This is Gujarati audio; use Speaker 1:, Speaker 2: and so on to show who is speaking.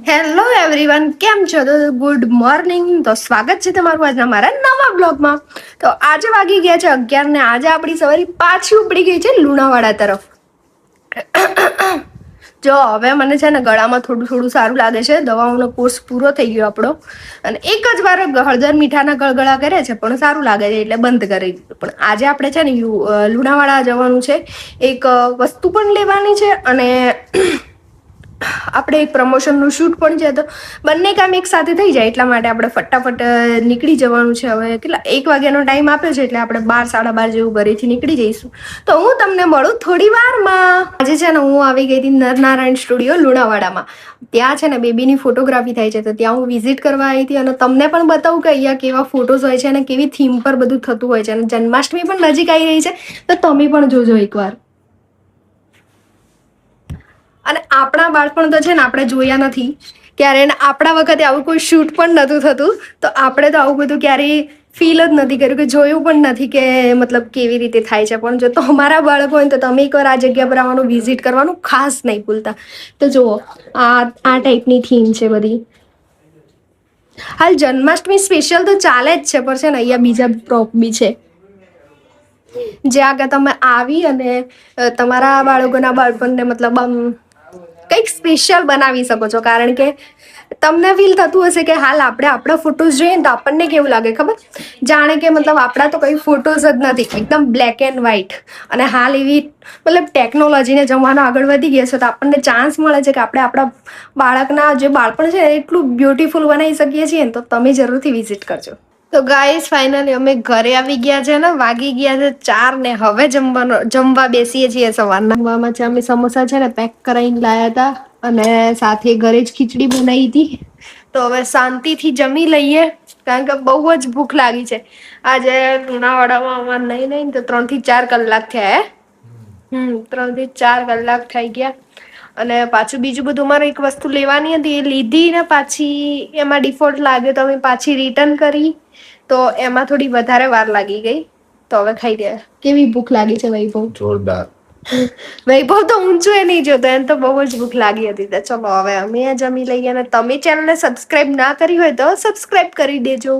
Speaker 1: હેલો એવરીવન, કેમ છો? તો ગુડ મોર્નિંગ. તો સ્વાગત છે તમારું આજના મારા નવા બ્લોગમાં. તો આજે વાગી ગયા છે 11 ને આજે આપણી સવારી પાછી ઉપડી ગઈ છે લુણાવાડા તરફ. જો હવે મને છે ને ગળામાં થોડું થોડું સારું લાગે છે. દવાઓનો કોર્સ પૂરો થઈ ગયો આપણો અને એક જ વાર હળદર મીઠાના ગળગળા કરે છે પણ સારું લાગે છે એટલે બંધ કરી દીધું. પણ આજે આપણે છે ને લુણાવાડા જવાનું છે. એક વસ્તુ પણ લેવાની છે અને આપણે એક પ્રમોશનનું શૂટ પણ છે. તો બંને કામ એક સાથે થઈ જાય એટલા માટે આપણે ફટાફટ નીકળી જવાનું છે. હવે કેટલા 1 વાગ્યાનો ટાઈમ આપ્યો છે એટલે આપણે 12 સાડા 12 જેવું ઘરેથી નીકળી જઈશું. તો હું તમને મળું થોડી વારમાં. આજે છે ને હું આવી ગઈ હતી નરનારાયણ સ્ટુડિયો લુણાવાડામાં. ત્યાં છે ને બેબીની ફોટોગ્રાફી થાય છે તો ત્યાં હું વિઝિટ કરવા આવી હતી અને તમને પણ બતાવું કે અહીંયા કેવા ફોટોઝ હોય છે અને કેવી થીમ પર બધું થતું હોય છે. અને જન્માષ્ટમી પણ નજીક આવી રહી છે તો તમે પણ જોજો એકવાર. અને આપણા બાળપણ તો છે ને આપણે જોયા નથી ક્યારે, આપણા વખતે આવું કોઈ શૂટ પણ નહોતું થતું. તો આપણે તો આવું બધું ક્યારેય ફીલ જ નથી કર્યું, કે જોયું પણ નથી કે મતલબ કેવી રીતે થાય છે. પણ જો તમારા બાળકો હોય તો તમે એકવાર આ જગ્યા પર આવવાનું વિઝિટ કરવાનું ખાસ નહીં ભૂલતા. તો જુઓ આ ટાઈપની થીમ છે બધી. હાલ જન્માષ્ટમી સ્પેશિયલ તો ચાલે જ છે પણ છે ને અહીંયા બીજા પ્રોપ બી છે જે આગળ તમે આવી અને તમારા બાળકોના બાળપણને મતલબ આમ કંઈક સ્પેશિયલ બનાવી શકો છો. કારણ કે તમને ફીલ થતું હશે કે હાલ આપણે આપણા ફોટોઝ જોઈએ ને તો આપણને કેવું લાગે ખબર, જાણે કે મતલબ આપણા તો કઈ ફોટોઝ જ નથી, એકદમ બ્લેક એન્ડ વ્હાઈટ. અને હાલ એવી મતલબ ટેકનોલોજીને જમાનો આગળ વધી ગયા છે તો આપણને ચાન્સ મળે છે કે આપણે આપણા બાળકના જે બાળપણ છે એટલું બ્યુટીફુલ બનાવી શકીએ છીએ ને. તો તમે જરૂરથી વિઝિટ કરજો. તો ગાઈસ ફાઇનલી અમે ઘરે આવી ગયા છે ને વાગી ગયા છે 4 ને હવે જમવા બેસીએ છીએ. સવારમાં છે અમે સમોસા છે ને પેક કરાવીને લાયા હતા અને સાથે ઘરે જ ખીચડી બનાવી હતી. તો હવે શાંતિથી જમી લઈએ કારણ કે બહુ જ ભૂખ લાગી છે. આજે લુણાવાડામાં અમારે નહીં તો 3 થી 4 કલાક થયા. 3 થી 4 કલાક થઈ ગયા. અને પાછું બીજું બધું મારે એક વસ્તુ લેવાની હતી એ લીધી ને પાછી એમાં ડિફોલ્ટ લાગ્યો તો અમે પાછી રિટર્ન કરી. તો એમાં થોડી વધારે વાર લાગી ગઈ. તો હવે ખાઈ રહ્યા. કેવી ભૂખ લાગી છે વૈભવ? જોરદાર. વૈભવ તો ઊંચું એ નહીં જોતો, એને તો બહુ જ ભૂખ લાગી હતી. તો ચલો હવે અમે જમી લઈએ અને તમે ચેનલને સબસ્ક્રાઇબ ના કરી હોય તો સબસ્ક્રાઇબ કરી દેજો.